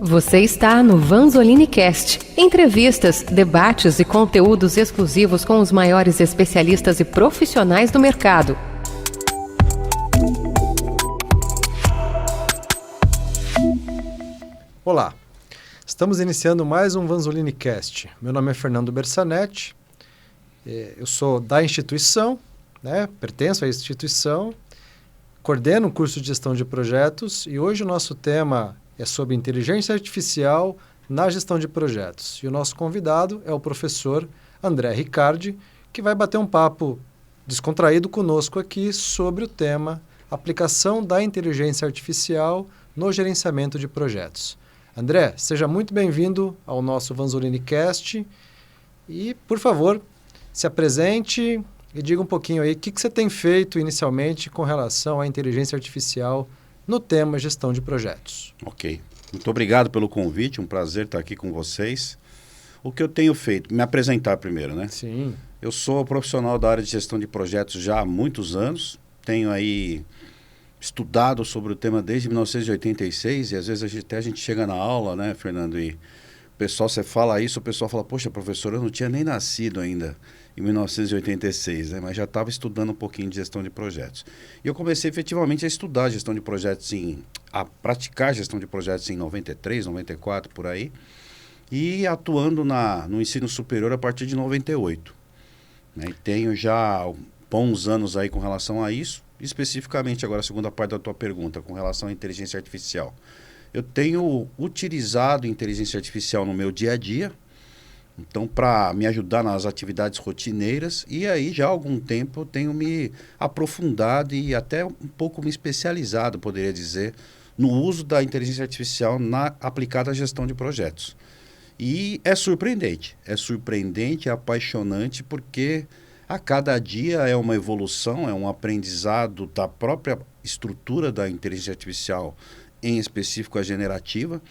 Você está no Vanzolini Cast. Entrevistas, debates e conteúdos exclusivos com os maiores especialistas e profissionais do mercado. Olá, estamos iniciando mais um Vanzolini Cast. Meu nome é Fernando Bersanetti, eu sou da instituição, pertenço à instituição, coordeno o curso de gestão de projetos e hoje o nosso tema é sobre inteligência artificial na gestão de projetos. E o nosso convidado é o professor André Riccardi, que vai bater um papo descontraído conosco aqui sobre o tema aplicação da inteligência artificial no gerenciamento de projetos. André, seja muito bem-vindo ao nosso Vanzolini Cast e, por favor, se apresente e diga um pouquinho aí o que você tem feito inicialmente com relação à inteligência artificial no tema gestão de projetos. Ok. Muito obrigado pelo convite, um prazer estar aqui com vocês. O que eu tenho feito? Me apresentar primeiro, né? Sim. Eu sou profissional da área de gestão de projetos já há muitos anos, tenho aí estudado sobre o tema desde 1986 e às vezes a gente chega na aula, né, Fernando, e o pessoal, você fala isso, o pessoal fala, poxa, professor, eu não tinha nem nascido ainda em 1986, né, mas já estava estudando um pouquinho de gestão de projetos. E eu comecei efetivamente a estudar gestão de projetos, a praticar gestão de projetos em 93, 94, por aí, e atuando no ensino superior a partir de 98. Né, e tenho já bons anos aí com relação a isso. Especificamente agora a segunda parte da tua pergunta com relação à inteligência artificial. Eu tenho utilizado inteligência artificial no meu dia a dia, então para me ajudar nas atividades rotineiras e aí já há algum tempo eu tenho me aprofundado e até um pouco me especializado, poderia dizer, no uso da inteligência artificial aplicada à gestão de projetos. E é surpreendente, é apaixonante porque a cada dia é uma evolução, é um aprendizado da própria estrutura da inteligência artificial, em específico a generativa,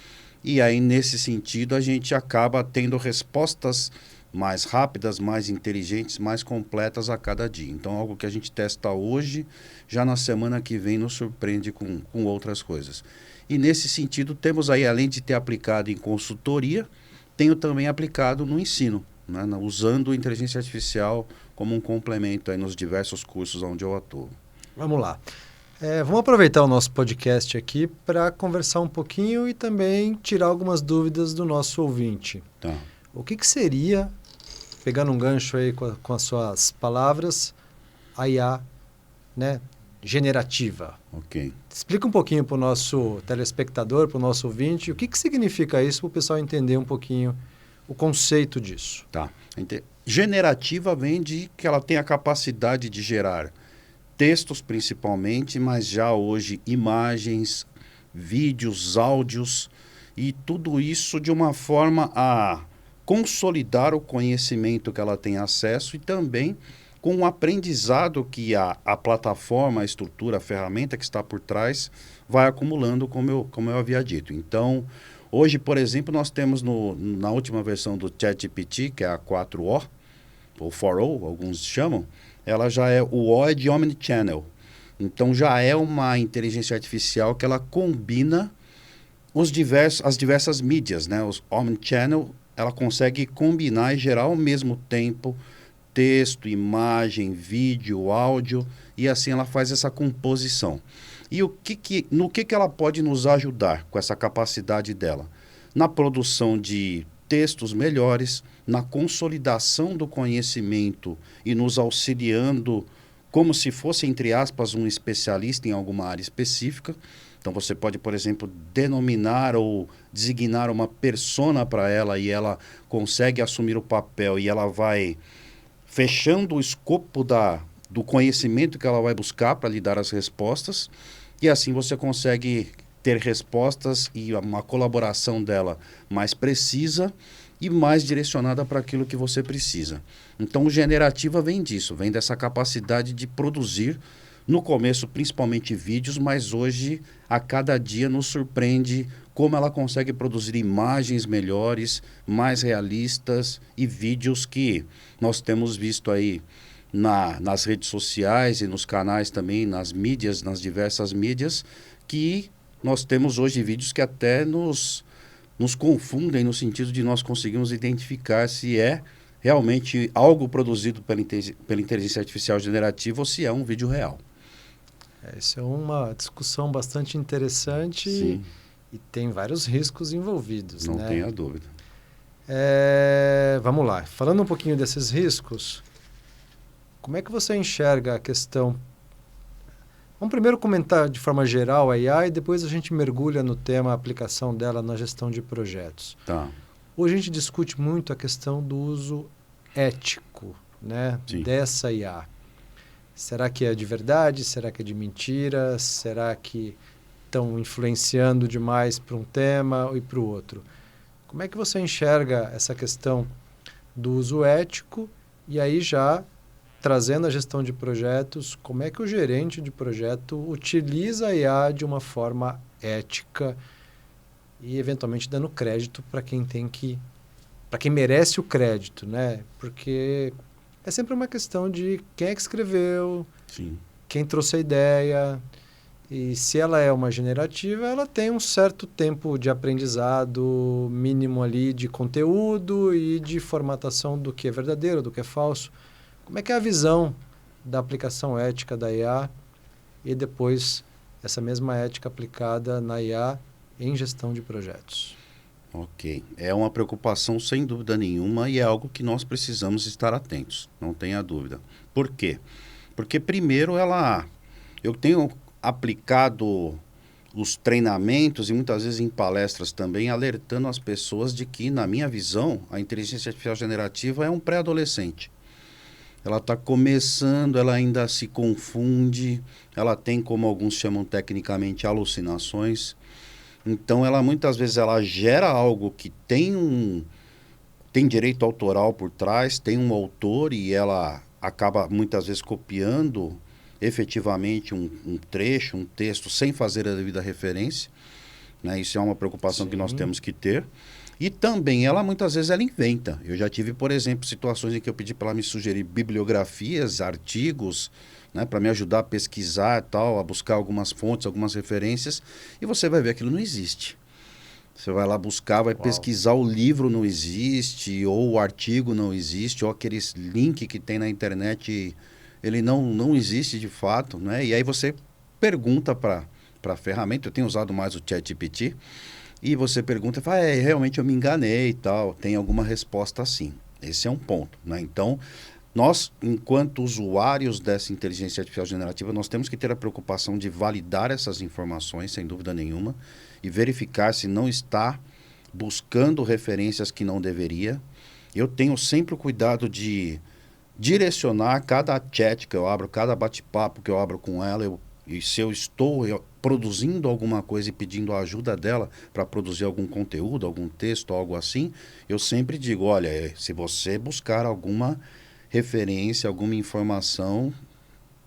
e aí nesse sentido a gente acaba tendo respostas mais rápidas, mais inteligentes, mais completas a cada dia. Então algo que a gente testa hoje, já na semana que vem nos surpreende com outras coisas. E nesse sentido temos aí, além de ter aplicado em consultoria, tenho também aplicado no ensino, né, usando inteligência artificial como um complemento aí nos diversos cursos onde eu atuo. Vamos lá. Vamos aproveitar o nosso podcast aqui para conversar um pouquinho e também tirar algumas dúvidas do nosso ouvinte. Tá. O que seria, pegando um gancho aí com as suas palavras, a IA, né, generativa? Ok. Explica um pouquinho para o nosso telespectador, para o nosso ouvinte, o que significa isso para o pessoal entender um pouquinho o conceito disso. Tá. Generativa vem de que ela tem a capacidade de gerar textos principalmente, mas já hoje imagens, vídeos, áudios e tudo isso de uma forma a consolidar o conhecimento que ela tem acesso e também com o aprendizado que a plataforma, a estrutura, a ferramenta que está por trás vai acumulando, como eu havia dito. Então, hoje, por exemplo, nós temos na última versão do ChatGPT, que é a 4O, ou 4O, alguns chamam, ela já é, o O é de Omnichannel. Então já é uma inteligência artificial que ela combina as diversas mídias, né? Os Omnichannel, ela consegue combinar e gerar ao mesmo tempo texto, imagem, vídeo, áudio, e assim ela faz essa composição. E no que ela pode nos ajudar com essa capacidade dela? Na produção de textos melhores, na consolidação do conhecimento e nos auxiliando como se fosse, entre aspas, um especialista em alguma área específica. Então você pode, por exemplo, denominar ou designar uma persona para ela e ela consegue assumir o papel e ela vai fechando o escopo do conhecimento que ela vai buscar para lhe dar as respostas. E assim você consegue ter respostas e uma colaboração dela mais precisa e mais direcionada para aquilo que você precisa. Então, o generativa vem disso, vem dessa capacidade de produzir, no começo principalmente vídeos, mas hoje, a cada dia, nos surpreende como ela consegue produzir imagens melhores, mais realistas e vídeos que nós temos visto aí nas redes sociais e nos canais também, nas mídias, nas diversas mídias, que nós temos hoje vídeos que até nos nos confundem no sentido de nós conseguirmos identificar se é realmente algo produzido pela inteligência artificial generativa ou se é um vídeo real. Essa é uma discussão bastante interessante Sim, e tem vários riscos envolvidos, não né? tenha dúvida. Vamos lá, falando um pouquinho desses riscos, como é que você enxerga a questão? Vamos primeiro comentar de forma geral a IA e depois a gente mergulha no tema aplicação dela na gestão de projetos. Tá. Hoje a gente discute muito a questão do uso ético, né, Sim. dessa IA. Será que é de verdade? Será que é de mentira? Será que estão influenciando demais para um tema e para o outro? Como é que você enxerga essa questão do uso ético e aí já trazendo a gestão de projetos, como é que o gerente de projeto utiliza a IA de uma forma ética e eventualmente dando crédito para quem para quem merece o crédito, né? Porque é sempre uma questão de quem é que escreveu, Sim. quem trouxe a ideia. E se ela é uma generativa, ela tem um certo tempo de aprendizado mínimo ali de conteúdo e de formatação do que é verdadeiro, do que é falso. Como é que é a visão da aplicação ética da IA e depois essa mesma ética aplicada na IA em gestão de projetos? Ok. É uma preocupação sem dúvida nenhuma e é algo que nós precisamos estar atentos, não tenha dúvida. Por quê? Porque primeiro eu tenho aplicado os treinamentos e muitas vezes em palestras também, alertando as pessoas de que, na minha visão, a inteligência artificial generativa é um pré-adolescente. Ela está começando, ela ainda se confunde, ela tem, como alguns chamam tecnicamente, alucinações. Então, ela muitas vezes ela gera algo que tem direito autoral por trás, tem um autor e ela acaba muitas vezes copiando efetivamente um trecho, um texto, sem fazer a devida referência. Né? Isso é uma preocupação que nós temos que ter. E também ela muitas vezes ela inventa. Eu já tive, por exemplo, situações em que eu pedi para ela me sugerir bibliografias, artigos, né, para me ajudar a pesquisar e tal, a buscar algumas fontes, algumas referências, e você vai ver que aquilo não existe. Você vai lá buscar, vai pesquisar, o livro não existe, ou o artigo não existe, ou aquele link que tem na internet, ele não existe de fato, né? E aí você pergunta para a ferramenta, eu tenho usado mais o ChatGPT, e você pergunta e fala, realmente eu me enganei e tal, tem alguma resposta assim. Esse é um ponto, né? Então, nós, enquanto usuários dessa inteligência artificial generativa, nós temos que ter a preocupação de validar essas informações, sem dúvida nenhuma, e verificar se não está buscando referências que não deveria. Eu tenho sempre o cuidado de direcionar cada chat que eu abro, cada bate-papo que eu abro com ela, e se eu estou produzindo alguma coisa e pedindo a ajuda dela para produzir algum conteúdo, algum texto, algo assim, eu sempre digo, olha, se você buscar alguma referência, alguma informação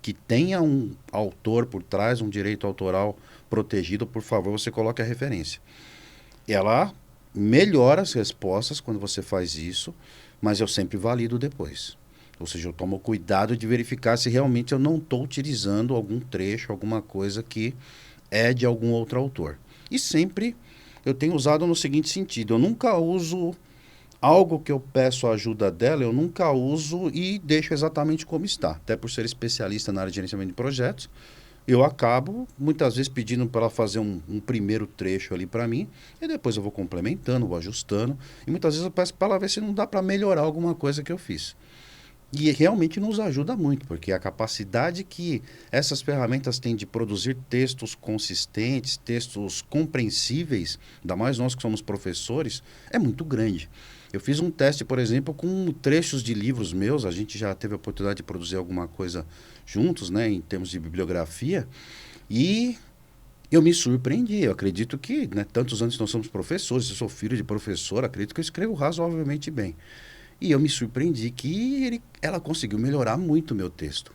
que tenha um autor por trás, um direito autoral protegido, por favor, você coloque a referência. Ela melhora as respostas quando você faz isso, mas eu sempre valido depois. Ou seja, eu tomo cuidado de verificar se realmente eu não estou utilizando algum trecho, alguma coisa que é de algum outro autor. E sempre eu tenho usado no seguinte sentido, eu nunca uso algo que eu peço a ajuda dela, eu nunca uso e deixo exatamente como está. Até por ser especialista na área de gerenciamento de projetos, eu acabo muitas vezes pedindo para ela fazer um primeiro trecho ali para mim, e depois eu vou complementando, vou ajustando, e muitas vezes eu peço para ela ver se não dá para melhorar alguma coisa que eu fiz. E realmente nos ajuda muito, porque a capacidade que essas ferramentas têm de produzir textos consistentes, textos compreensíveis, ainda mais nós que somos professores, é muito grande. Eu fiz um teste, por exemplo, com trechos de livros meus, a gente já teve a oportunidade de produzir alguma coisa juntos, né, em termos de bibliografia, e eu me surpreendi. Eu acredito que, né, tantos anos que nós somos professores, eu sou filho de professor, acredito que eu escrevo razoavelmente bem. E eu me surpreendi que ela conseguiu melhorar muito o meu texto.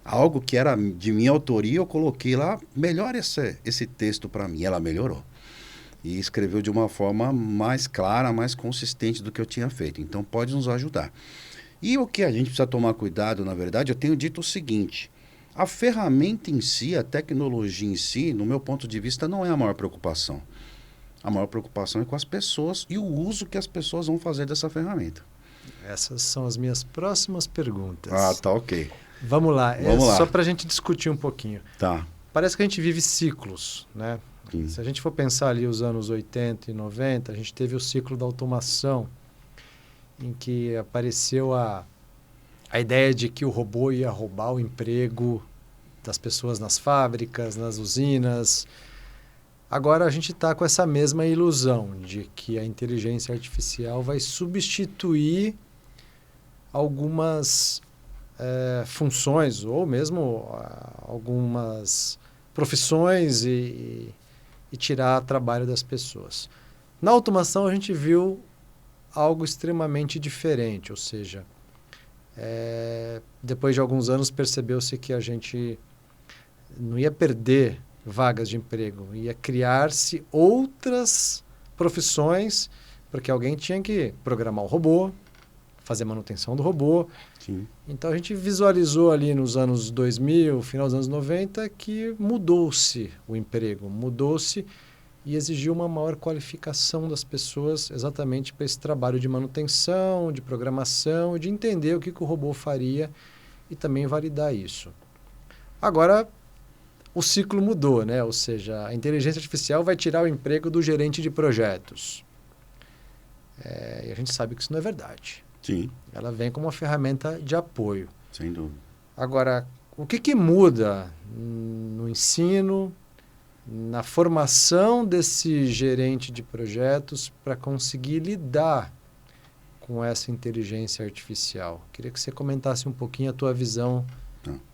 Algo que era de minha autoria, eu coloquei lá, melhora esse texto para mim. Ela melhorou. E escreveu de uma forma mais clara, mais consistente do que eu tinha feito. Então, pode nos ajudar. E o que a gente precisa tomar cuidado, na verdade, eu tenho dito o seguinte, a ferramenta em si, a tecnologia em si, no meu ponto de vista, não é a maior preocupação. A maior preocupação é com as pessoas e o uso que as pessoas vão fazer dessa ferramenta. Essas são as minhas próximas perguntas. Ah, tá ok. Vamos lá. Vamos lá. Só para a gente discutir um pouquinho. Tá. Parece que a gente vive ciclos, né? Sim. Se a gente for pensar ali os anos 80 e 90, a gente teve o ciclo da automação, em que apareceu a ideia de que o robô ia roubar o emprego das pessoas nas fábricas, nas usinas. Agora a gente está com essa mesma ilusão de que a inteligência artificial vai substituir algumas funções ou mesmo algumas profissões e tirar trabalho das pessoas. Na automação a gente viu algo extremamente diferente, ou seja, depois de alguns anos percebeu-se que a gente não ia perder vagas de emprego, ia criar-se outras profissões, porque alguém tinha que programar o robô, fazer manutenção do robô. Sim. Então a gente visualizou ali nos anos 2000, final dos anos 90, que mudou-se o emprego, mudou-se e exigiu uma maior qualificação das pessoas exatamente para esse trabalho de manutenção, de programação, de entender o que o robô faria e também validar isso. Agora, o ciclo mudou, né? Ou seja, a inteligência artificial vai tirar o emprego do gerente de projetos. E a gente sabe que isso não é verdade. Sim. Ela vem como uma ferramenta de apoio. Sem dúvida. Agora, o que muda no ensino, na formação desse gerente de projetos para conseguir lidar com essa inteligência artificial? Queria que você comentasse um pouquinho a tua visão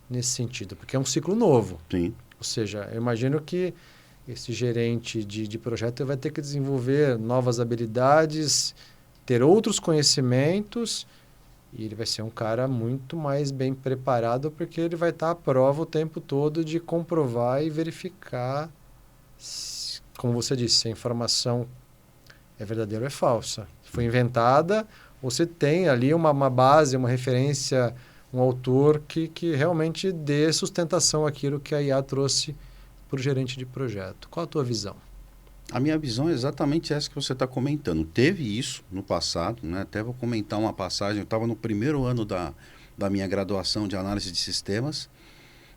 nesse sentido, porque é um ciclo novo. Sim. Ou seja, eu imagino que esse gerente de projeto vai ter que desenvolver novas habilidades, ter outros conhecimentos, e ele vai ser um cara muito mais bem preparado, porque ele vai estar à prova o tempo todo de comprovar e verificar, como você disse, se a informação é verdadeira ou é falsa. Se foi inventada, você tem ali uma base, uma referência, um autor que realmente dê sustentação àquilo que a IA trouxe para o gerente de projeto. Qual a tua visão? A minha visão é exatamente essa que você está comentando. Teve isso no passado, né? Até vou comentar uma passagem. Eu estava no primeiro ano da minha graduação de análise de sistemas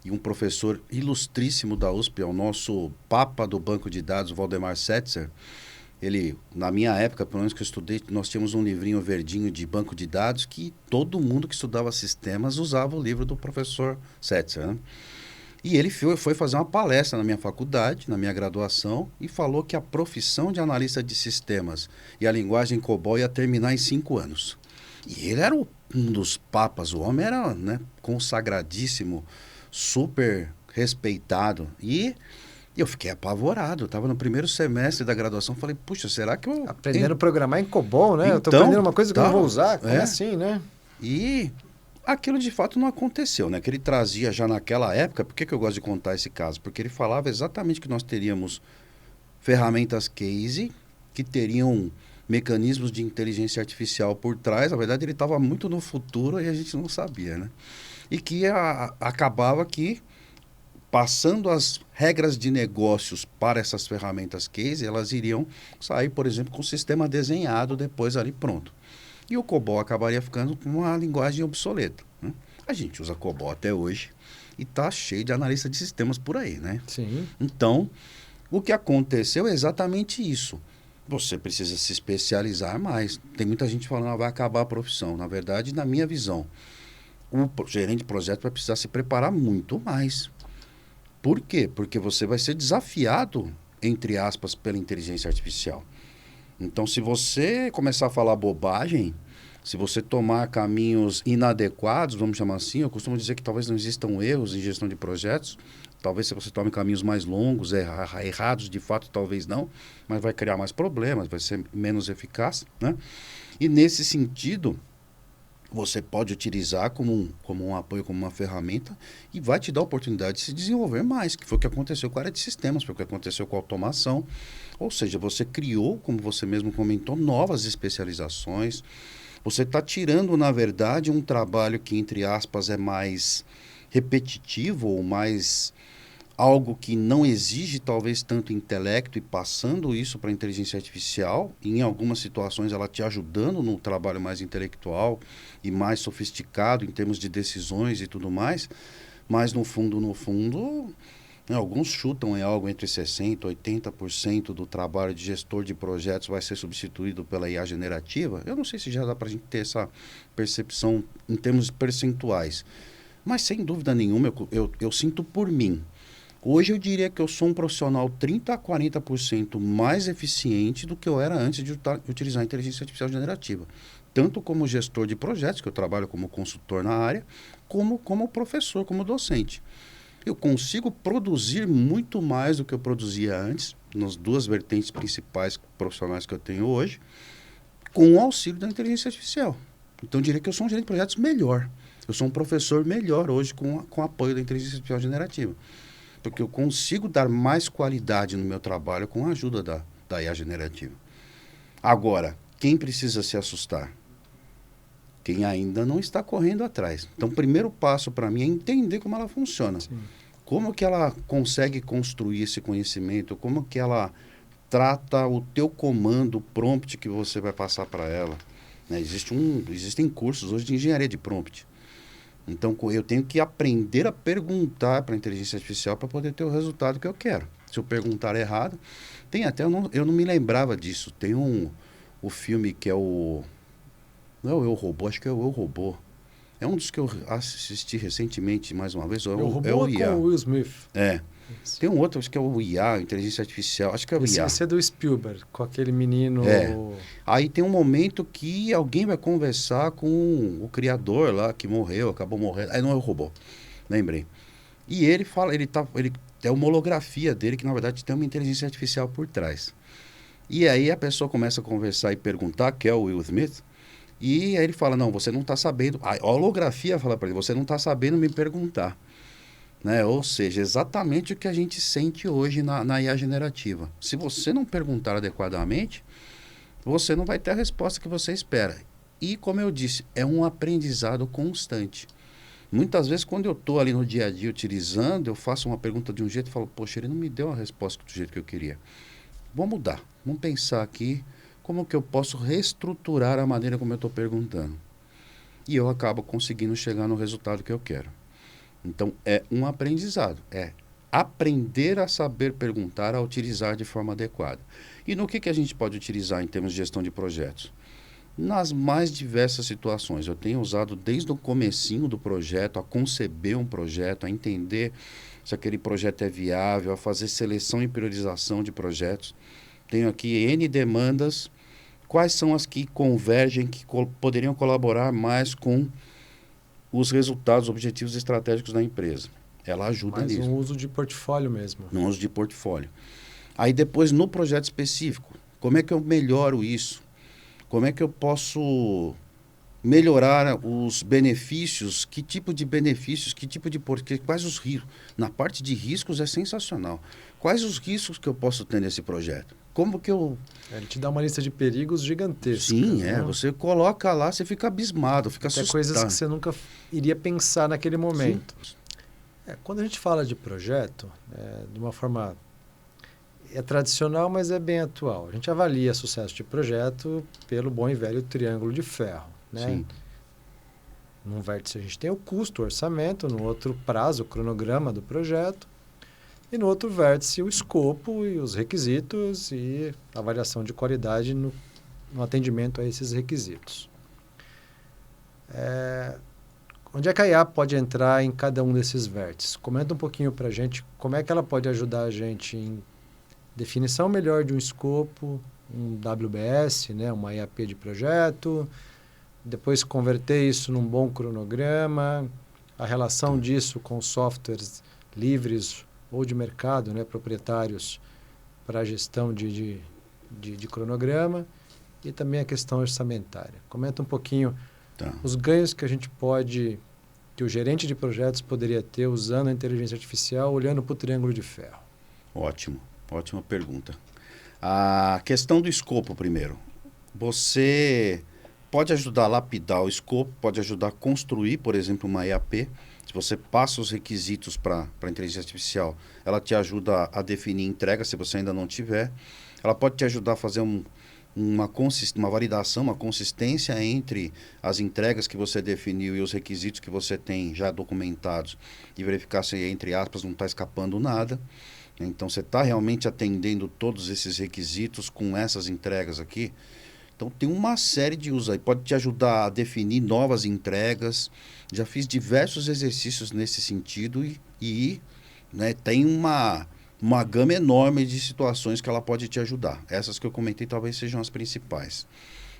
e um professor ilustríssimo da USP, é o nosso papa do banco de dados, Valdemar Setzer. Ele, na minha época, pelo menos que eu estudei, nós tínhamos um livrinho verdinho de banco de dados que todo mundo que estudava sistemas usava o livro do professor Setzer, né? E ele foi fazer uma palestra na minha faculdade, na minha graduação, e falou que a profissão de analista de sistemas e a linguagem COBOL ia terminar em 5 anos. E ele era um dos papas, o homem era, né, consagradíssimo, super respeitado. E eu fiquei apavorado. Eu estava no primeiro semestre da graduação, falei, puxa, será que eu... Aprendendo a programar em COBOL, né? Então, eu estou aprendendo uma coisa que eu não vou usar. Como assim, né? E aquilo de fato não aconteceu, né? Que ele trazia já naquela época. Por que eu gosto de contar esse caso? Porque ele falava exatamente que nós teríamos ferramentas case que teriam mecanismos de inteligência artificial por trás. Na verdade, ele estava muito no futuro e a gente não sabia, né? E que acabava que, passando as regras de negócios para essas ferramentas case, elas iriam sair, por exemplo, com o sistema desenhado depois ali pronto. E o COBOL acabaria ficando com uma linguagem obsoleta, né? A gente usa COBOL até hoje e está cheio de analista de sistemas por aí, né? Sim. Então, o que aconteceu é exatamente isso. Você precisa se especializar mais. Tem muita gente falando que vai acabar a profissão. Na verdade, na minha visão, o gerente de projeto vai precisar se preparar muito mais. Por quê? Porque você vai ser desafiado, entre aspas, pela inteligência artificial. Então, se você começar a falar bobagem, se você tomar caminhos inadequados, vamos chamar assim, eu costumo dizer que talvez não existam erros em gestão de projetos, talvez se você tome caminhos mais longos, errados de fato, talvez não, mas vai criar mais problemas, vai ser menos eficaz, né? E nesse sentido, você pode utilizar como um apoio, como uma ferramenta, e vai te dar a oportunidade de se desenvolver mais, que foi o que aconteceu com a área de sistemas, foi o que aconteceu com a automação. Ou seja, você criou, como você mesmo comentou, novas especializações. Você está tirando, na verdade, um trabalho que, entre aspas, é mais repetitivo ou mais algo que não exige talvez tanto intelecto e passando isso para a inteligência artificial, e em algumas situações ela te ajudando no trabalho mais intelectual e mais sofisticado em termos de decisões e tudo mais, mas no fundo, né, alguns chutam em algo entre 60% e 80% do trabalho de gestor de projetos vai ser substituído pela IA generativa. Eu não sei se já dá para a gente ter essa percepção em termos percentuais, mas sem dúvida nenhuma eu sinto por mim. Hoje eu diria que eu sou um profissional 30% a 40% mais eficiente do que eu era antes de utilizar a inteligência artificial generativa. Tanto como gestor de projetos, que eu trabalho como consultor na área, como professor, como docente. Eu consigo produzir muito mais do que eu produzia antes, nas duas vertentes principais profissionais que eu tenho hoje, com o auxílio da inteligência artificial. Então eu diria que eu sou um gerente de projetos melhor. Eu sou um professor melhor hoje com o apoio da inteligência artificial generativa. Porque eu consigo dar mais qualidade no meu trabalho com a ajuda da IA generativa. Agora, quem precisa se assustar? Quem ainda não está correndo atrás. Então, o primeiro passo para mim é entender como ela funciona. Sim. Como que ela consegue construir esse conhecimento? Como que ela trata o teu comando, o prompt que você vai passar para ela? Né? Existem cursos hoje de engenharia de prompt. Então, eu tenho que aprender a perguntar para a inteligência artificial para poder ter o resultado que eu quero. Se eu perguntar errado, tem até, eu não me lembrava disso. Tem o filme que é o... Não é o Eu, Robô, acho que é o Eu, Robô. É um dos que eu assisti recentemente, mais uma vez. Eu, Robô é o IA. Com o Will Smith. É. Isso. Tem um outro, acho que é o IA, Inteligência Artificial, acho que é o IA. Esse é do Spielberg, com aquele menino... Aí tem um momento que alguém vai conversar com o criador lá, que morreu, acabou morrendo. Aí não é o robô, lembrei. E ele fala, ele é uma holografia dele, que na verdade tem uma inteligência artificial por trás. E aí a pessoa começa a conversar e perguntar, que é o Will Smith, e aí ele fala, não, você não está sabendo... A holografia fala para ele, você não está sabendo me perguntar. Né? Ou seja, exatamente o que a gente sente hoje na IA generativa. Se você não perguntar adequadamente, você não vai ter a resposta que você espera. E, como eu disse, é um aprendizado constante. Muitas vezes, quando eu estou ali no dia a dia utilizando, eu faço uma pergunta de um jeito e falo, poxa, ele não me deu a resposta do jeito que eu queria. Vamos mudar, vamos pensar aqui como que eu posso reestruturar a maneira como eu estou perguntando. E eu acabo conseguindo chegar no resultado que eu quero. Então, é um aprendizado, é aprender a saber perguntar, a utilizar de forma adequada. E no que a gente pode utilizar em termos de gestão de projetos? Nas mais diversas situações. Eu tenho usado desde o comecinho do projeto, a conceber um projeto, a entender se aquele projeto é viável, a fazer seleção e priorização de projetos. Tenho aqui N demandas, quais são as que convergem, que poderiam colaborar mais com os resultados, objetivos estratégicos da empresa. Ela ajuda nisso. Mas um uso de portfólio mesmo. Um uso de portfólio. Aí depois, no projeto específico, como é que eu melhoro isso? Como é que eu posso melhorar os benefícios? Que tipo de benefícios? Que tipo de... Quais os riscos? Na parte de riscos é sensacional. Quais os riscos que eu posso ter nesse projeto? Como que eu... Ele te dá uma lista de perigos gigantesca. Sim, você coloca lá, você fica abismado, fica assustado. Tem coisas que você nunca iria pensar naquele momento. Quando a gente fala de projeto, de uma forma... É tradicional, mas é bem atual. A gente avalia sucesso de projeto pelo bom e velho triângulo de ferro. Né? Sim. Num vértice a gente tem o custo, o orçamento, no outro prazo, o cronograma do projeto, e no outro vértice o escopo e os requisitos e a avaliação de qualidade no atendimento a esses requisitos. Onde é que a IA pode entrar em cada um desses vértices? Comenta um pouquinho para a gente como é que ela pode ajudar a gente em definição melhor de um escopo, um WBS, né, uma IAP de projeto, depois converter isso num bom cronograma, a relação disso com softwares livres ou de mercado, né, proprietários para a gestão de cronograma e também a questão orçamentária. Comenta um pouquinho os ganhos que a gente pode, que o gerente de projetos poderia ter usando a inteligência artificial, olhando para o triângulo de ferro. Ótimo, ótima pergunta. A questão do escopo primeiro. Você pode ajudar a lapidar o escopo, pode ajudar a construir, por exemplo, uma EAP. Se você passa os requisitos para a inteligência artificial, ela te ajuda a definir entrega, se você ainda não tiver. Ela pode te ajudar a fazer uma validação, uma consistência entre as entregas que você definiu e os requisitos que você tem já documentados e verificar se, entre aspas, não está escapando nada. Então, você está realmente atendendo todos esses requisitos com essas entregas aqui. Então, tem uma série de usos aí. Pode te ajudar a definir novas entregas. Já fiz diversos exercícios nesse sentido e né, tem uma gama enorme de situações que ela pode te ajudar. Essas que eu comentei talvez sejam as principais.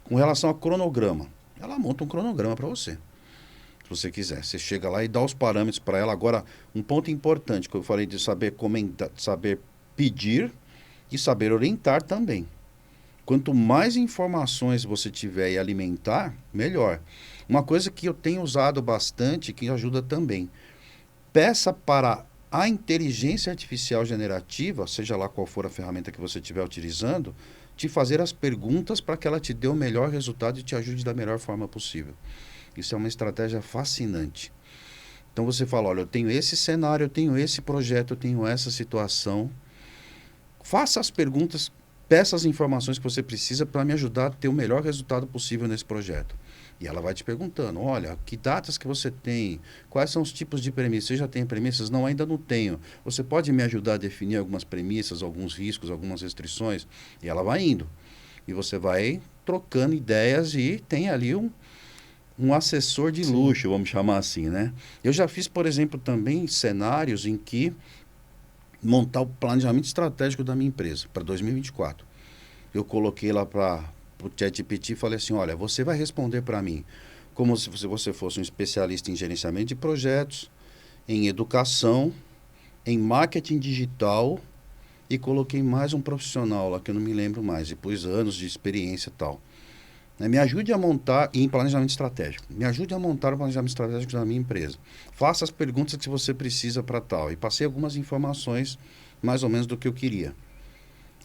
Com relação ao cronograma, ela monta um cronograma para você, se você quiser. Você chega lá e dá os parâmetros para ela. Agora, um ponto importante que eu falei de saber comentar, saber pedir e saber orientar também. Quanto mais informações você tiver e alimentar, melhor. Uma coisa que eu tenho usado bastante, que ajuda também. Peça para a inteligência artificial generativa, seja lá qual for a ferramenta que você estiver utilizando, te fazer as perguntas para que ela te dê o melhor resultado e te ajude da melhor forma possível. Isso é uma estratégia fascinante. Então você fala, olha, eu tenho esse cenário, eu tenho esse projeto, eu tenho essa situação. Faça as perguntas, peça as informações que você precisa para me ajudar a ter o melhor resultado possível nesse projeto. E ela vai te perguntando, olha, que datas que você tem? Quais são os tipos de premissas? Você já tem premissas? Não, ainda não tenho. Você pode me ajudar a definir algumas premissas, alguns riscos, algumas restrições? E ela vai indo. E você vai trocando ideias e tem ali um assessor de luxo, vamos chamar assim, né? Eu já fiz, por exemplo, também cenários em que montar o planejamento estratégico da minha empresa para 2024. Eu coloquei lá para o ChatGPT e falei assim, olha, você vai responder para mim como se você fosse um especialista em gerenciamento de projetos, em educação, em marketing digital e coloquei mais um profissional lá que eu não me lembro mais, depois anos de experiência e tal. Me ajude a montar, em planejamento estratégico, me ajude a montar o planejamento estratégico da minha empresa. Faça as perguntas que você precisa para tal. E passei algumas informações mais ou menos do que eu queria.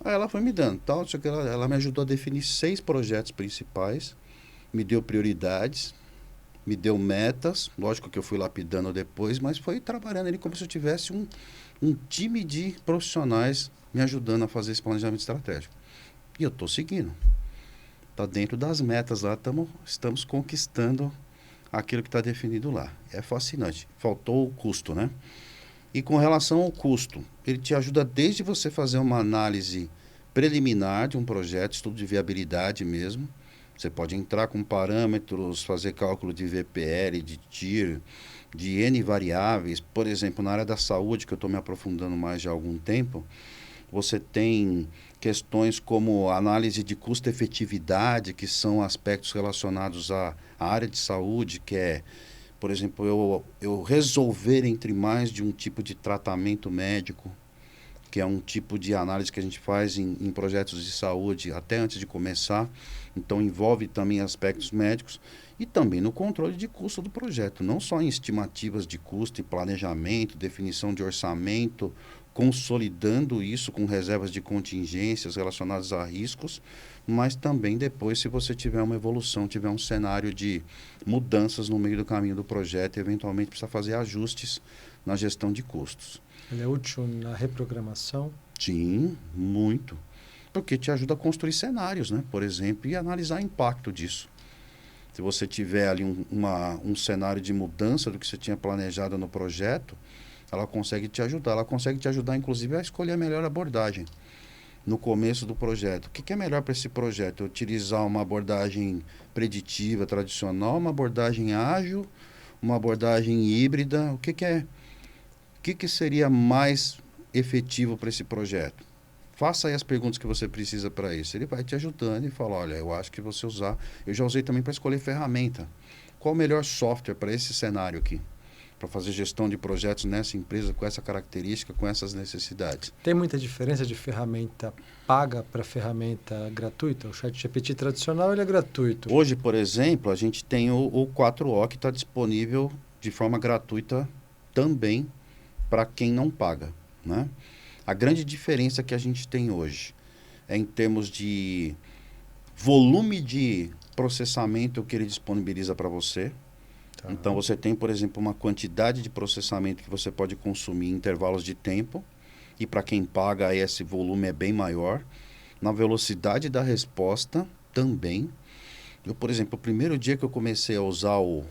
Aí ela foi me dando tal, ela me ajudou a definir 6 projetos principais, me deu prioridades, me deu metas, lógico que eu fui lapidando depois, mas foi trabalhando ali como se eu tivesse um time de profissionais me ajudando a fazer esse planejamento estratégico. E eu estou seguindo. Está dentro das metas lá, estamos conquistando aquilo que está definido lá. É fascinante. Faltou o custo, né? E com relação ao custo, ele te ajuda desde você fazer uma análise preliminar de um projeto, estudo de viabilidade mesmo. Você pode entrar com parâmetros, fazer cálculo de VPL, de TIR, de N variáveis. Por exemplo, na área da saúde, que eu estou me aprofundando mais já há algum tempo, você tem questões como análise de custo-efetividade, que são aspectos relacionados à área de saúde, que é, por exemplo, eu resolver entre mais de um tipo de tratamento médico, que é um tipo de análise que a gente faz em projetos de saúde até antes de começar. Então, envolve também aspectos médicos e também no controle de custo do projeto, não só em estimativas de custo e planejamento, definição de orçamento, consolidando isso com reservas de contingências relacionadas a riscos, mas também depois, se você tiver uma evolução, tiver um cenário de mudanças no meio do caminho do projeto, eventualmente precisa fazer ajustes na gestão de custos. Ele é útil na reprogramação? Sim, muito. Porque te ajuda a construir cenários, né? Por exemplo, e analisar o impacto disso. Se você tiver ali um cenário de mudança do que você tinha planejado no projeto, ela consegue te ajudar. Ela consegue te ajudar, inclusive, a escolher a melhor abordagem no começo do projeto. O que é melhor para esse projeto? Utilizar uma abordagem preditiva, tradicional, uma abordagem ágil, uma abordagem híbrida? O que seria mais efetivo para esse projeto? Faça aí as perguntas que você precisa para isso. Ele vai te ajudando e fala, olha, eu acho que você usar... Eu já usei também para escolher ferramenta. Qual o melhor software para esse cenário aqui? Para fazer gestão de projetos nessa empresa com essa característica, com essas necessidades. Tem muita diferença de ferramenta paga para ferramenta gratuita? O ChatGPT tradicional ele é gratuito. Hoje, por exemplo, a gente tem o 4O que está disponível de forma gratuita também para quem não paga, né? A grande diferença que a gente tem hoje é em termos de volume de processamento que ele disponibiliza para você. Tá. Então, você tem, por exemplo, uma quantidade de processamento que você pode consumir em intervalos de tempo. E para quem paga, esse volume é bem maior. Na velocidade da resposta também. Eu, por exemplo, o primeiro dia que eu comecei a usar o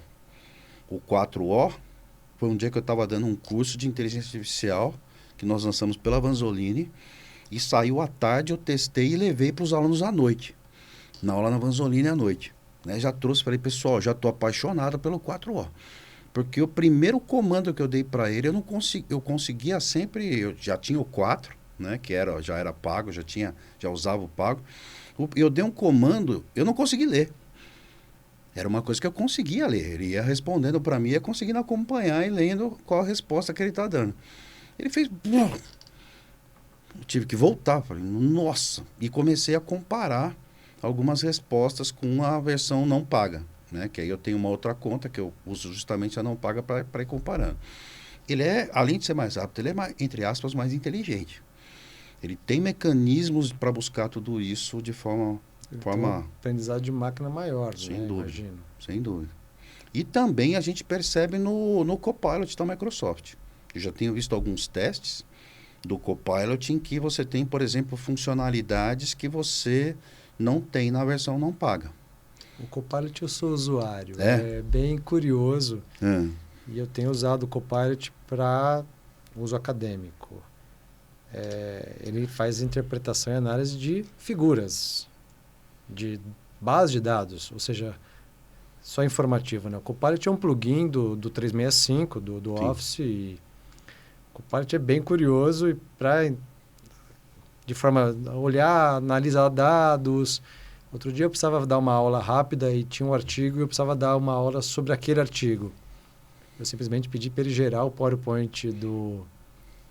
4O, foi um dia que eu estava dando um curso de inteligência artificial, que nós lançamos pela Vanzolini, e saiu à tarde, eu testei e levei para os alunos à noite. Na aula na Vanzolini à noite. Né? Já trouxe, falei, pessoal, já estou apaixonado pelo 4O. Porque o primeiro comando que eu dei para ele, eu conseguia sempre, eu já tinha o 4, né, que já era pago, já usava o pago. Eu dei um comando, eu não consegui ler. Era uma coisa que eu conseguia ler. Ele ia respondendo para mim, ia conseguindo acompanhar e lendo qual a resposta que ele está dando. Ele fez... Eu tive que voltar. Falei, nossa! E comecei a comparar algumas respostas com a versão não paga. Né? Que aí eu tenho uma outra conta que eu uso justamente a não paga para ir comparando. Ele além de ser mais rápido, ele é, entre aspas, mais inteligente. Ele tem mecanismos para buscar tudo isso de forma... aprendizado de máquina maior, sem né? dúvida, Imagino. sem dúvida. E também a gente percebe no Copilot da Microsoft. Eu já tenho visto alguns testes do Copilot em que você tem, por exemplo, funcionalidades que você não tem na versão não paga. O Copilot eu sou usuário. É bem curioso. E eu tenho usado o Copilot para uso acadêmico. Ele faz interpretação e análise de figuras, de base de dados, ou seja, só informativo. Né? O Copilot é um plugin do 365, do Office. E o Copilot é bem curioso e de forma olhar, analisar dados. Outro dia eu precisava dar uma aula rápida e tinha um artigo e eu precisava dar uma aula sobre aquele artigo. Eu simplesmente pedi para ele gerar o PowerPoint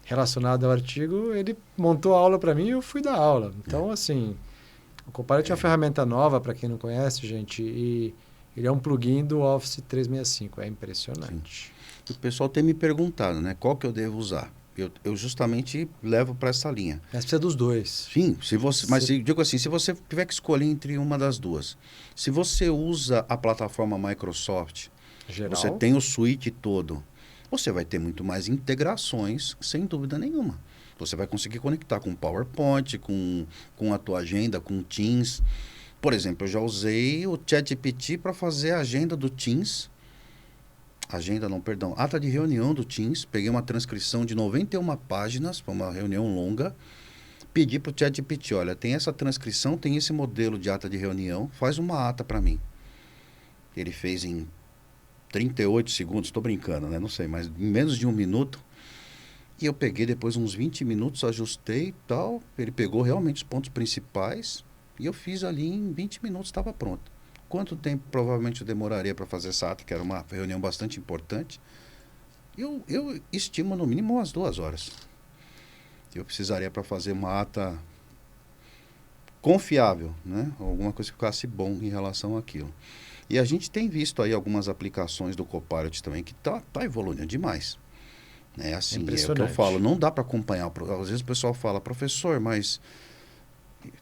relacionado ao artigo, ele montou a aula para mim e eu fui dar aula. Então, assim, o Copilot é uma ferramenta nova para quem não conhece, gente, e ele é um plugin do Office 365, é impressionante. Sim. O pessoal tem me perguntado, né, qual que eu devo usar? Eu justamente levo para essa linha. Mas precisa dos dois. Sim, mas digo assim, se você tiver que escolher entre uma das duas, se você usa a plataforma Microsoft, Geral, você tem o suite todo, você vai ter muito mais integrações, sem dúvida nenhuma. Você vai conseguir conectar com PowerPoint, com a tua agenda, com Teams. Por exemplo, eu já usei o ChatGPT para fazer a agenda do Teams. Ata de reunião do Teams. Peguei uma transcrição de 91 páginas, foi uma reunião longa. Pedi para o ChatGPT, olha, tem essa transcrição, tem esse modelo de ata de reunião, faz uma ata para mim. Ele fez em 38 segundos, estou brincando, né? Não sei, mas em menos de 1 minuto. E eu peguei depois uns 20 minutos, ajustei e tal. Ele pegou realmente os pontos principais e eu fiz ali em 20 minutos, estava pronto. Quanto tempo provavelmente eu demoraria para fazer essa ata, que era uma reunião bastante importante? Eu estimo no mínimo umas 2 horas. Eu precisaria para fazer uma ata confiável, né? Alguma coisa que ficasse bom em relação àquilo. E a gente tem visto aí algumas aplicações do Copilot também que tá evoluindo demais. É assim, é o que eu falo, não dá para acompanhar. Às vezes o pessoal fala, professor, mas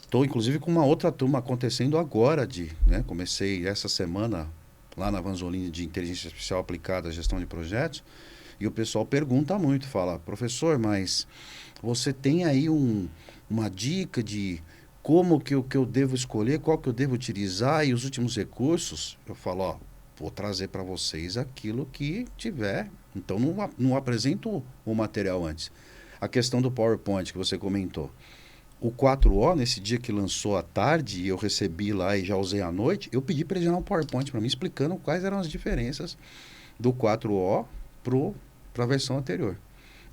estou inclusive com uma outra turma acontecendo agora, né? Comecei essa semana lá na Vanzolini de Inteligência Artificial Aplicada à Gestão de Projetos, e o pessoal pergunta muito, fala, professor, mas você tem aí uma dica de como que eu devo escolher, qual que eu devo utilizar e os últimos recursos? Eu falo, ó, vou trazer para vocês aquilo que tiver. Então, não apresento o material antes. A questão do PowerPoint que você comentou. O 4O, nesse dia que lançou à tarde, e eu recebi lá e já usei à noite, eu pedi para ele gerar um PowerPoint para mim, explicando quais eram as diferenças do 4O para a versão anterior.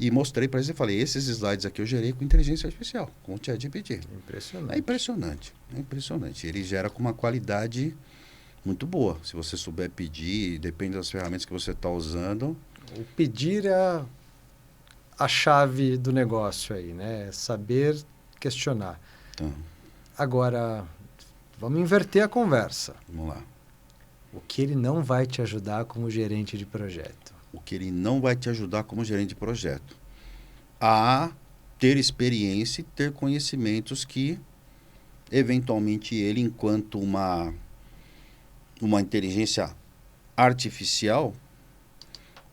E mostrei para eles e falei, esses slides aqui eu gerei com inteligência artificial, com o ChatGPT. Impressionante. É impressionante, é impressionante. Ele gera com uma qualidade muito boa. Se você souber pedir, depende das ferramentas que você está usando. O pedir é a chave do negócio aí, né? Saber questionar. Então, agora, vamos inverter a conversa. Vamos lá. O que ele não vai te ajudar como gerente de projeto? O que ele não vai te ajudar como gerente de projeto? A ter experiência e ter conhecimentos que, eventualmente, ele, enquanto uma inteligência artificial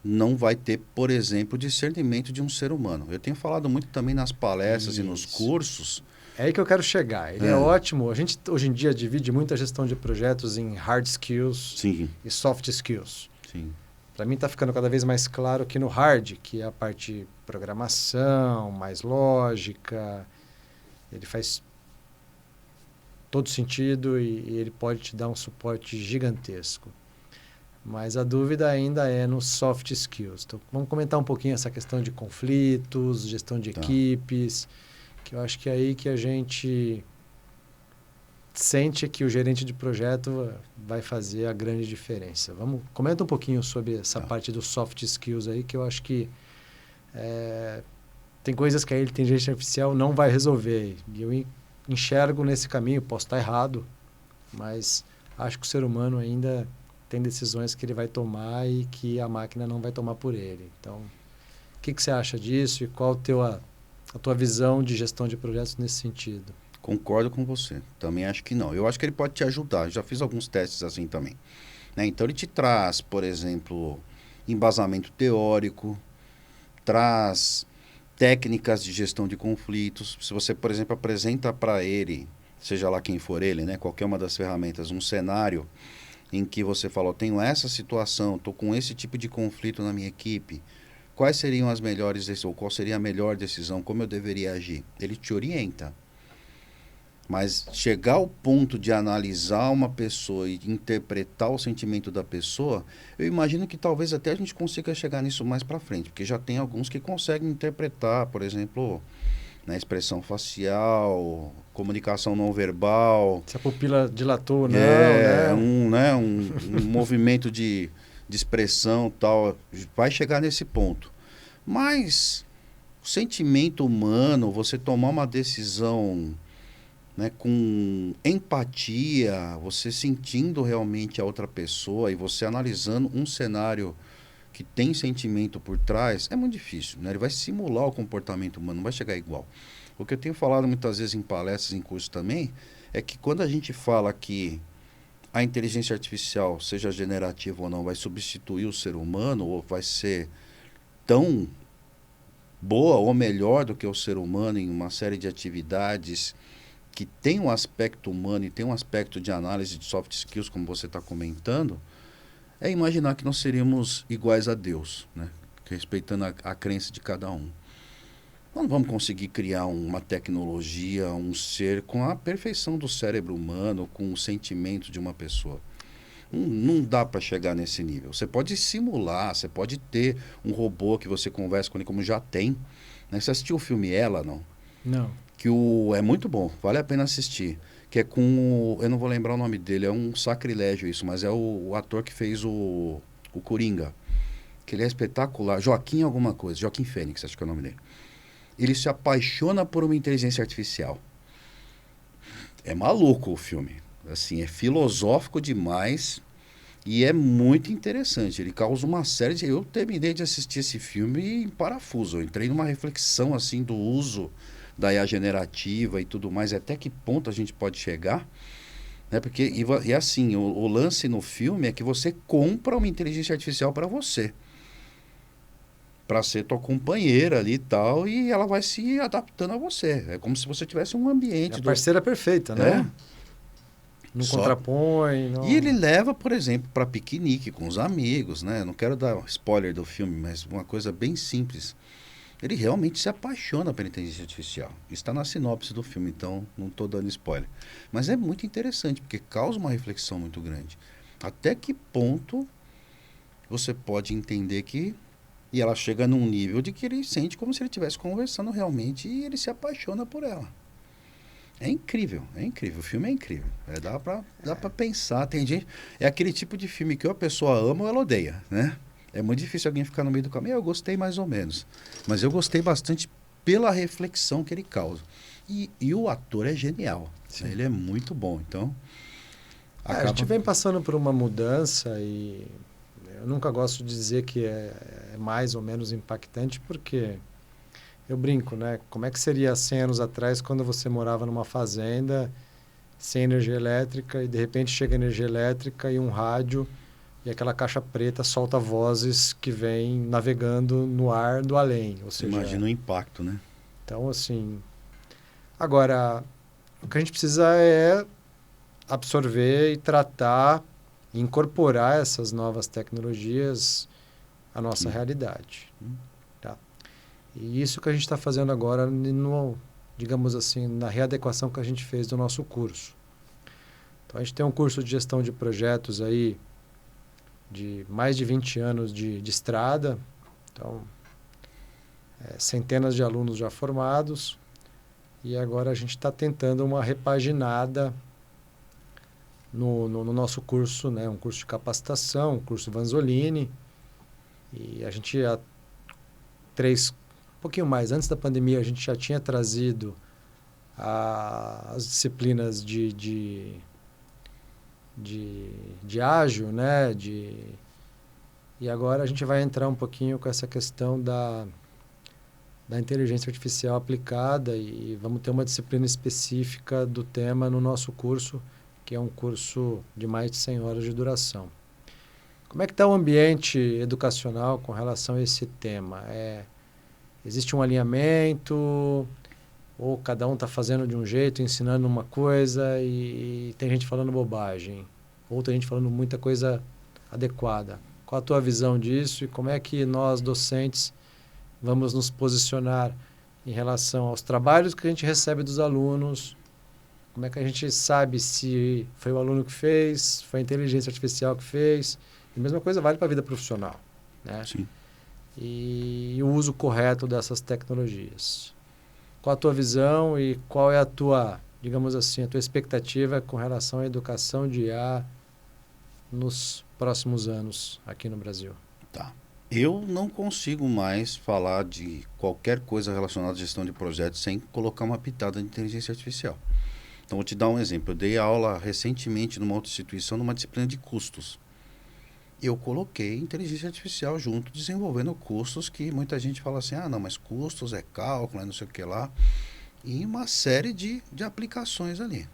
não vai ter, por exemplo, o discernimento de um ser humano. Eu tenho falado muito também nas palestras e nos cursos. É aí que eu quero chegar. Ele é ótimo. A gente, hoje em dia, divide muita gestão de projetos em hard skills Sim, e soft skills. sim. Para mim está ficando cada vez mais claro que no hard, que é a parte programação, mais lógica, ele faz todo sentido e ele pode te dar um suporte gigantesco. Mas a dúvida ainda é nos soft skills. Então, vamos comentar um pouquinho essa questão de conflitos, gestão de equipes, que eu acho que é aí que a gente sente que o gerente de projeto vai fazer a grande diferença. Comenta um pouquinho sobre essa parte dos soft skills aí, que eu acho que tem coisas que a inteligência artificial não vai resolver. E eu enxergo nesse caminho, posso estar errado, mas acho que o ser humano ainda tem decisões que ele vai tomar e que a máquina não vai tomar por ele. Então, o que você acha disso e qual a tua visão de gestão de projetos nesse sentido? Concordo com você. Também acho que não. Eu acho que ele pode te ajudar. Eu já fiz alguns testes assim também. Né? Então, ele te traz, por exemplo, embasamento teórico, traz técnicas de gestão de conflitos. Se você, por exemplo, apresenta para ele, seja lá quem for ele, né? Qualquer uma das ferramentas, um cenário em que você fala, eu tenho essa situação, estou com esse tipo de conflito na minha equipe, quais seriam as melhores decisões, ou qual seria a melhor decisão, como eu deveria agir? Ele te orienta. Mas chegar ao ponto de analisar uma pessoa e interpretar o sentimento da pessoa, eu imagino que talvez até a gente consiga chegar nisso mais para frente, porque já tem alguns que conseguem interpretar, por exemplo, né, expressão facial, comunicação não verbal. Se a pupila dilatou ou não, né? Um movimento de expressão tal, vai chegar nesse ponto. Mas o sentimento humano, você tomar uma decisão, né, com empatia, você sentindo realmente a outra pessoa e você analisando um cenário que tem sentimento por trás, é muito difícil, né? Ele vai simular o comportamento humano, não vai chegar igual. O que eu tenho falado muitas vezes em palestras, em cursos também, é que quando a gente fala que a inteligência artificial, seja generativa ou não, vai substituir o ser humano ou vai ser tão boa ou melhor do que o ser humano em uma série de atividades que tem um aspecto humano e tem um aspecto de análise de soft skills, como você está comentando, é imaginar que nós seríamos iguais a Deus, né? Respeitando a crença de cada um. Nós não vamos conseguir criar uma tecnologia, um ser com a perfeição do cérebro humano, com o sentimento de uma pessoa. Não dá para chegar nesse nível. Você pode simular, você pode ter um robô que você conversa com ele, como já tem. Né? Você assistiu o filme Ela, não? Não. Que é muito bom, vale a pena assistir. Que é com eu não vou lembrar o nome dele, é um sacrilégio isso, mas é o ator que fez o Coringa. Que ele é espetacular. Joaquim alguma coisa, Joaquim Fênix, acho que é o nome dele. Ele se apaixona por uma inteligência artificial. É maluco o filme. Assim, é filosófico demais e é muito interessante. Ele causa uma série de... Eu terminei de assistir esse filme em parafuso. Eu entrei numa reflexão assim do uso da IA generativa e tudo mais. Até que ponto a gente pode chegar? Né? Porque, e assim, o lance no filme é que você compra uma inteligência artificial para você. Para ser tua companheira ali e tal, e ela vai se adaptando a você. É como se você tivesse um ambiente. É a parceira perfeita, né? É. Não contrapõe. Não... E ele leva, por exemplo, para piquenique com os amigos, né? Não quero dar spoiler do filme, mas uma coisa bem simples. Ele realmente se apaixona pela inteligência artificial. Está na sinopse do filme, então não estou dando spoiler. Mas é muito interessante, porque causa uma reflexão muito grande. Até que ponto você pode entender que... E ela chega num nível de que ele sente como se ele estivesse conversando realmente e ele se apaixona por ela. É incrível, é incrível. O filme é incrível. Dá pra pensar. Tem gente... É aquele tipo de filme que ou a pessoa ama ou ela odeia, né? É muito difícil alguém ficar no meio do caminho. Eu gostei mais ou menos. Mas eu gostei bastante pela reflexão que ele causa. E o ator é genial. Né? Ele é muito bom. Então, a gente vem passando por uma mudança e... Eu nunca gosto de dizer que é mais ou menos impactante, porque eu brinco, né? Como é que seria 100 anos atrás, quando você morava numa fazenda, sem energia elétrica, e de repente chega energia elétrica e um rádio e aquela caixa preta solta vozes que vêm navegando no ar do além. Ou seja, Imagina o impacto, né? então, assim... Agora, o que a gente precisa é absorver e tratar e incorporar essas novas tecnologias à nossa realidade. Tá? E isso que a gente está fazendo agora, digamos assim, na readequação que a gente fez do nosso curso. Então, a gente tem um curso de gestão de projetos aí de mais de 20 anos de estrada. Então, centenas de alunos já formados. E agora a gente está tentando uma repaginada no nosso curso, né? Um curso de capacitação, um curso Vanzolini. E a gente, um pouquinho mais antes da pandemia, a gente já tinha trazido as disciplinas de ágil, né? E agora a gente vai entrar um pouquinho com essa questão da inteligência artificial aplicada e vamos ter uma disciplina específica do tema no nosso curso, que é um curso de mais de 100 horas de duração. Como é que está o ambiente educacional com relação a esse tema? Existe um alinhamento ou cada um está fazendo de um jeito, ensinando uma coisa e tem gente falando bobagem? Ou tem gente falando muita coisa adequada? Qual a tua visão disso e como é que nós, docentes, vamos nos posicionar em relação aos trabalhos que a gente recebe dos alunos? Como é que a gente sabe se foi o aluno que fez, foi a inteligência artificial que fez? E a mesma coisa vale para a vida profissional, né? Sim. E o uso correto dessas tecnologias. Qual a tua visão e qual é a tua, digamos assim, a tua expectativa com relação à educação de IA nos próximos anos aqui no Brasil? Tá. Eu não consigo mais falar de qualquer coisa relacionada à gestão de projetos sem colocar uma pitada de inteligência artificial. Então, vou te dar um exemplo. Eu dei aula recentemente numa outra instituição, numa disciplina de custos. Eu coloquei inteligência artificial junto, desenvolvendo custos que muita gente fala assim, não, mas custos é cálculo, é não sei o que lá. E uma série de aplicações ali.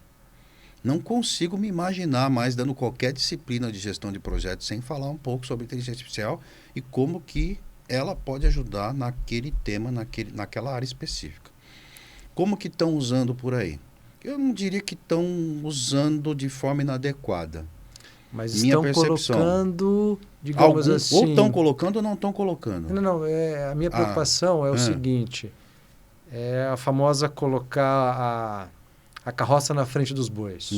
Não consigo me imaginar mais dando qualquer disciplina de gestão de projetos sem falar um pouco sobre inteligência artificial e como que ela pode ajudar naquele tema, naquela área específica. Como que estão usando por aí? Eu não diria que estão usando de forma inadequada. Mas Minha estão percepção. colocando, digamos assim... Ou estão colocando ou não estão colocando. Não, a minha preocupação é o seguinte, é a famosa colocar a carroça na frente dos bois.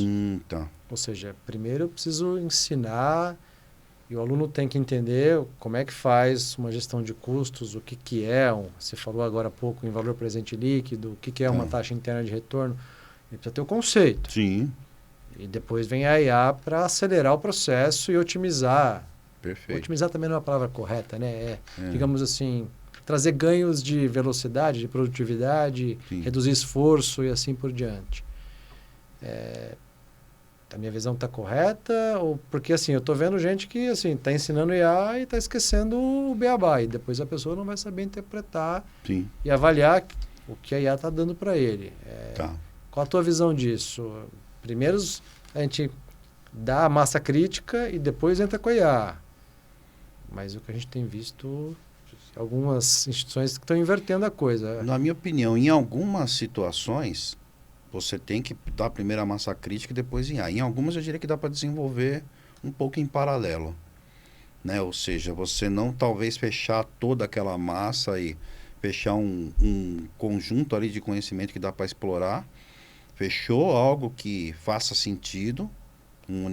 Tá. Ou seja, primeiro eu preciso ensinar e o aluno tem que entender como é que faz uma gestão de custos, o que é, você falou agora há pouco em valor presente líquido, o que é uma taxa interna de retorno. Ele precisa ter o conceito. Sim. E depois vem a IA para acelerar o processo e otimizar. Perfeito. Otimizar também não é a palavra correta, né? Digamos assim, trazer ganhos de velocidade, de produtividade, Sim. reduzir esforço e assim por diante. A minha visão está correta? Porque assim, eu estou vendo gente que está ensinando IA e está esquecendo o beabá. E depois a pessoa não vai saber interpretar e avaliar o que a IA está dando para ele. Qual a tua visão disso? Primeiro a gente dá a massa crítica e depois entra com a IA. Mas o que a gente tem visto, algumas instituições que estão invertendo a coisa. Na minha opinião, em algumas situações, você tem que dar primeiro a massa crítica e depois IA. Em algumas eu diria que dá para desenvolver um pouco em paralelo. Né? Ou seja, você não talvez fechar toda aquela massa e fechar um conjunto ali de conhecimento que dá para explorar. Fechou algo que faça sentido, um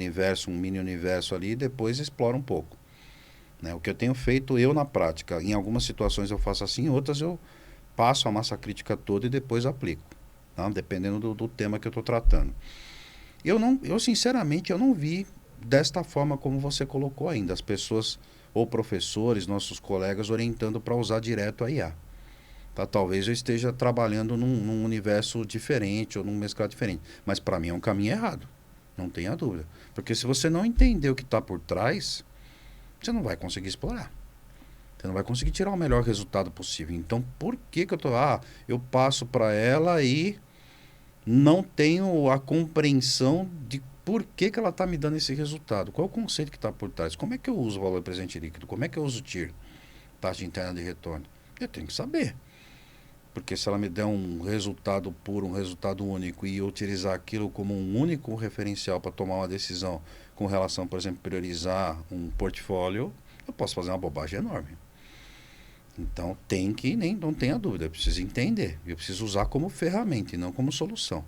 mini universo ali, e depois explora um pouco. Né? O que eu tenho feito eu na prática, em algumas situações eu faço assim, em outras eu passo a massa crítica toda e depois aplico, tá? Dependendo do tema que eu estou tratando. Eu sinceramente, eu não vi desta forma como você colocou ainda, as pessoas ou professores, nossos colegas orientando para usar direto a IA. Tá? Talvez eu esteja trabalhando num universo diferente ou num mercado diferente. Mas para mim é um caminho errado. Não tenha dúvida. Porque se você não entender o que está por trás, você não vai conseguir explorar. Você não vai conseguir tirar o melhor resultado possível. Então, por que eu passo para ela e não tenho a compreensão de por que ela está me dando esse resultado? Qual é o conceito que está por trás? Como é que eu uso o valor presente líquido? Como é que eu uso o TIR, taxa interna de retorno? Eu tenho que saber. Porque se ela me der um resultado puro, um resultado único, e eu utilizar aquilo como um único referencial para tomar uma decisão com relação, por exemplo, priorizar um portfólio, eu posso fazer uma bobagem enorme. Então não tenha dúvida, eu preciso entender. Eu preciso usar como ferramenta e não como solução.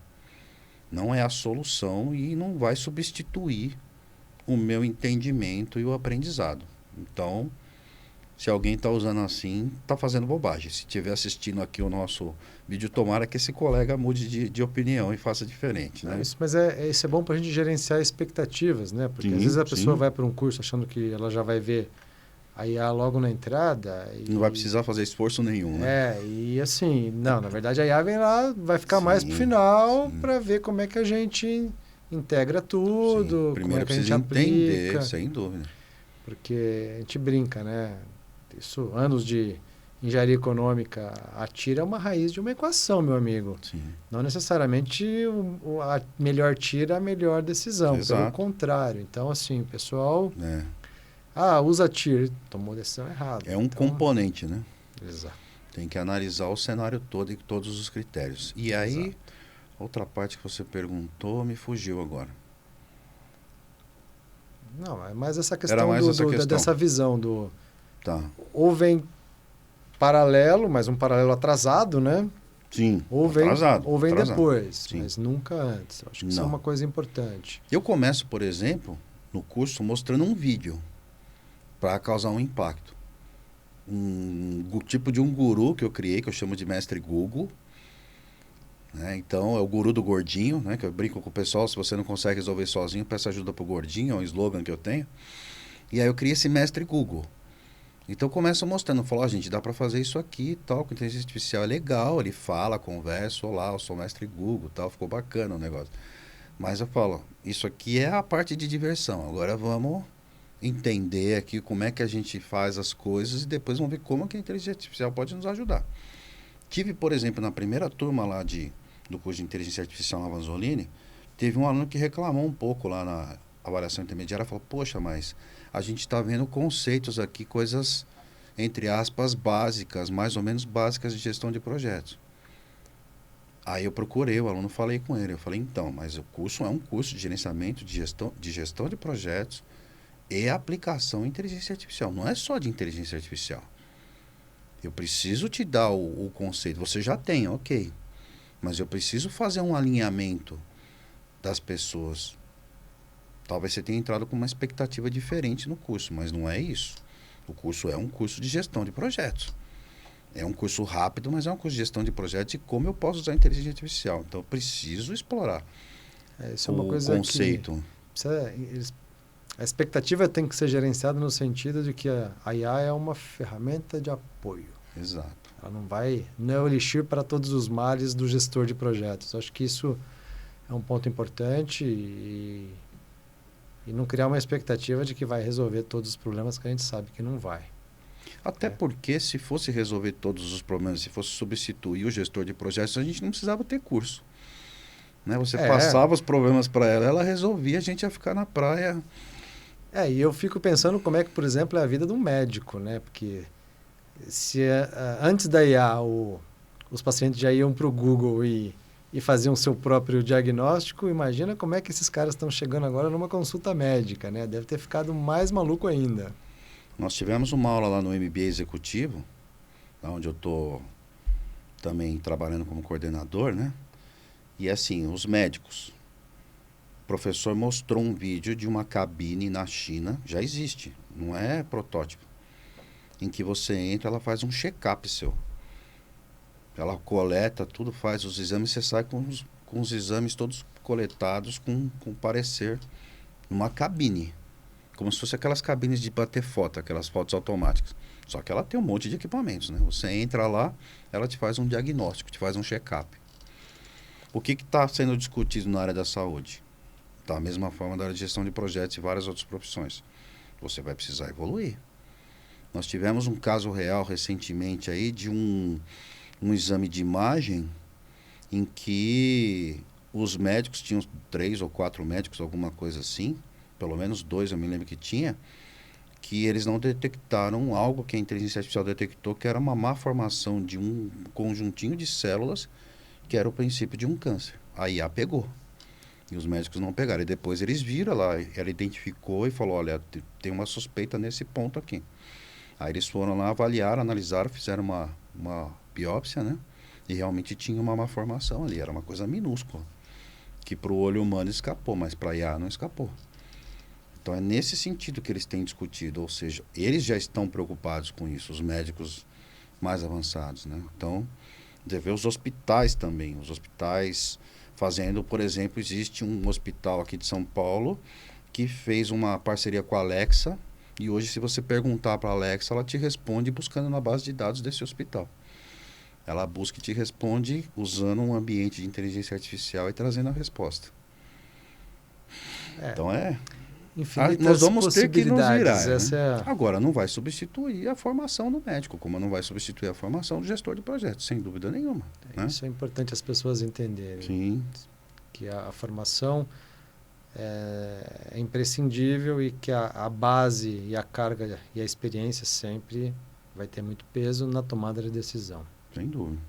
Não é a solução e não vai substituir o meu entendimento e o aprendizado. Então, se alguém está usando assim, está fazendo bobagem. Se estiver assistindo aqui o nosso vídeo, tomara que esse colega mude de opinião e faça diferente. Né? Mas isso é bom para a gente gerenciar expectativas, né? Porque Sim, às vezes a pessoa sim. vai para um curso achando que ela já vai ver a IA logo na entrada. Não vai precisar fazer esforço nenhum, né? E assim, não, na verdade a IA vem lá, vai ficar mais pro final para ver como é que a gente integra tudo, como é Primeiro que a gente precisa entender, aplica. sem dúvida. Porque a gente brinca, né? Isso, anos de engenharia econômica, a TIR é uma raiz de uma equação, meu amigo. Sim. Não necessariamente a melhor TIR é a melhor decisão, Exato. pelo contrário. Então, assim, o pessoal... É. usa TIR, tomou decisão errada. É um componente, né? Exato. Tem que analisar o cenário todo e todos os critérios. E aí, Exato. outra parte que você perguntou me fugiu agora. Não, é mais essa questão, Era mais essa questão. dessa visão do... Tá. Ou vem paralelo, mas um paralelo atrasado, né? Sim, Ou vem atrasado. depois, Sim. mas nunca antes. Eu acho que isso é Não. uma coisa importante. Eu começo, por exemplo, no curso mostrando um vídeo para causar um impacto. Tipo de um guru que eu criei, que eu chamo de mestre Google. Né? Então, é o guru do gordinho, né? Que eu brinco com o pessoal, se você não consegue resolver sozinho, peça ajuda pro gordinho, é um slogan que eu tenho. E aí eu criei esse mestre Google. Então eu começo mostrando, eu falo, gente, dá para fazer isso aqui e tal, com inteligência artificial é legal, ele fala, conversa, olá, eu sou o mestre Google, tal, ficou bacana o negócio. Mas eu falo, isso aqui é a parte de diversão, agora vamos entender aqui como é que a gente faz as coisas e depois vamos ver como que a inteligência artificial pode nos ajudar. Tive, por exemplo, na primeira turma lá do curso de inteligência artificial na Vanzolini, teve um aluno que reclamou um pouco lá na avaliação intermediária, falou, poxa, mas a gente está vendo conceitos aqui, coisas, entre aspas, básicas, mais ou menos básicas de gestão de projetos. Aí eu procurei o aluno, falei com ele, eu falei, então, mas o curso é um curso de gerenciamento de gestão de projetos e aplicação em inteligência artificial, não é só de inteligência artificial. Eu preciso te dar o conceito, você já tem, ok, mas eu preciso fazer um alinhamento das pessoas. Talvez você tenha entrado com uma expectativa diferente no curso, mas não é isso. O curso é um curso de gestão de projetos. É um curso rápido, mas é um curso de gestão de projetos e como eu posso usar a inteligência artificial. Então, eu preciso explorar Isso é uma o coisa conceito. A expectativa tem que ser gerenciada no sentido de que a IA é uma ferramenta de apoio. Exato. Ela não é o elixir para todos os males do gestor de projetos. Acho que isso é um ponto importante e não criar uma expectativa de que vai resolver todos os problemas que a gente sabe que não vai. Até porque se fosse resolver todos os problemas, se fosse substituir o gestor de projetos, a gente não precisava ter curso. Né? Você passava os problemas para ela, ela resolvia, a gente ia ficar na praia. E eu fico pensando como é que, por exemplo, é a vida de um médico, né? Porque se antes da IA os pacientes já iam para o Google e faziam seu próprio diagnóstico, imagina como é que esses caras estão chegando agora numa consulta médica, né? Deve ter ficado mais maluco ainda. Nós tivemos uma aula lá no MBA Executivo, onde eu estou também trabalhando como coordenador, né? E assim, os médicos. O professor mostrou um vídeo de uma cabine na China, já existe, não é protótipo, em que você entra, ela faz um check-up seu. Ela coleta tudo, faz os exames, você sai com os exames todos coletados, com parecer, numa cabine. Como se fosse aquelas cabines de bater foto, aquelas fotos automáticas. Só que ela tem um monte de equipamentos, né? Você entra lá, ela te faz um diagnóstico, te faz um check-up. O que está sendo discutido na área da saúde? Da mesma forma da área de gestão de projetos e várias outras profissões. Você vai precisar evoluir. Nós tivemos um caso real recentemente aí de um exame de imagem em que os médicos, tinham 3 ou 4 médicos, alguma coisa assim, pelo menos 2 eu me lembro que tinha, que eles não detectaram algo que a inteligência artificial detectou, que era uma má formação de um conjuntinho de células, que era o princípio de um câncer. A IA pegou. E os médicos não pegaram. E depois eles viram, ela identificou e falou, olha, tem uma suspeita nesse ponto aqui. Aí eles foram lá, avaliaram, analisaram, fizeram uma biópsia, né? E realmente tinha uma má formação ali, era uma coisa minúscula. Que para o olho humano escapou, mas para a IA não escapou. Então é nesse sentido que eles têm discutido, ou seja, eles já estão preocupados com isso, os médicos mais avançados, né? Então, deve os hospitais também, os hospitais fazendo, por exemplo, existe um hospital aqui de São Paulo que fez uma parceria com a Alexa e hoje se você perguntar para a Alexa, ela te responde buscando na base de dados desse hospital. Ela busca e te responde usando um ambiente de inteligência artificial e trazendo a resposta. Então infinitas nós vamos ter que nos virar. Essa Né? Agora, não vai substituir a formação do médico, como não vai substituir a formação do gestor de projetos, sem dúvida nenhuma. Né? Isso é importante as pessoas entenderem. Sim. Que a formação é imprescindível e que a base e a carga e a experiência sempre vai ter muito peso na tomada de decisão. Sem dúvida.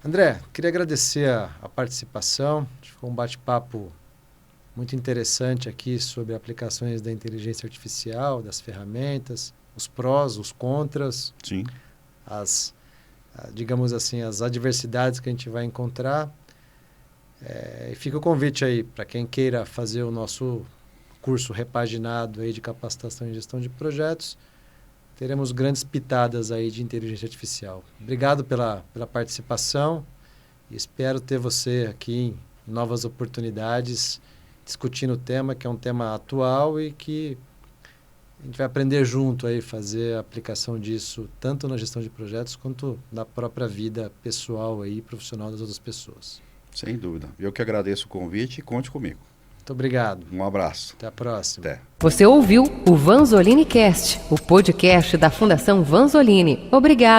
André, queria agradecer a participação. Foi um bate-papo muito interessante aqui sobre aplicações da inteligência artificial, das ferramentas, os prós, os contras, Sim. digamos assim, as adversidades que a gente vai encontrar. E fica o convite aí para quem queira fazer o nosso curso repaginado aí de capacitação e gestão de projetos. Teremos grandes pitadas aí de inteligência artificial. Obrigado pela participação e espero ter você aqui em novas oportunidades discutindo o tema, que é um tema atual e que a gente vai aprender junto aí, fazer a aplicação disso tanto na gestão de projetos quanto na própria vida pessoal aí, profissional das outras pessoas. Sem dúvida. Eu que agradeço o convite e conte comigo. Muito obrigado. Um abraço. Até a próxima. Até. Você ouviu o Vanzolini Cast, o podcast da Fundação Vanzolini. Obrigado.